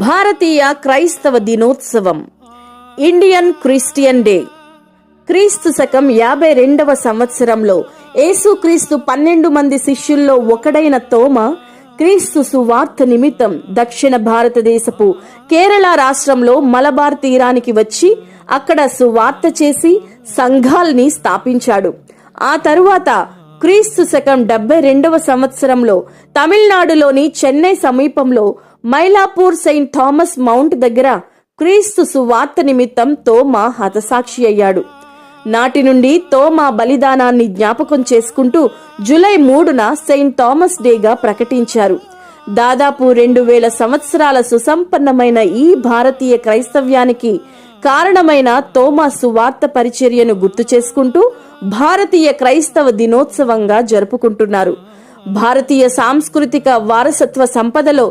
భారతీయ క్రైస్తవ దినోత్సవం, Indian Christian day. క్రీస్తు శకం 52వ సంవత్సరంలో యేసుక్రీస్తు 12 మంది శిష్యుల్లో ఒకడైన తోమ క్రీస్తు సువార్త నిమిత్తం దక్షిణ భారతదేశపు కేరళ రాష్ట్రంలో మలబార్ తీరానికి వచ్చి అక్కడ సువార్త చేసి సంఘాల్ని స్థాపించాడు. ఆ తరువాత క్రీస్తు శకం 72వ సంవత్సరంలో తమిళనాడులోని చెన్నై సమీపంలో మైలాపూర్ సెయింట్ థామస్ మౌంట్ దగ్గర క్రీస్తు సువార్త నిమిత్తం తోమా హతసాక్షి అయ్యాడు. నాటి నుండి తోమా బలిదానాన్ని జ్ఞాపకం చేసుకుంటూ జూలై 3న సెయింట్ థామస్ డేగా ప్రకటించారు. దాదాపు 2000 సంవత్సరాల సుసంపన్నమైన ఈ భారతీయ క్రైస్తవ్యానికి కారణమైన తోమా సువార్త పరిచర్యను గుర్తు చేసుకుంటూ భారతీయ క్రైస్తవ దినోత్సవంగా జరుపుకుంటున్నారు. భారతీయ సాంస్కృతిక వారసత్వ సంపదలో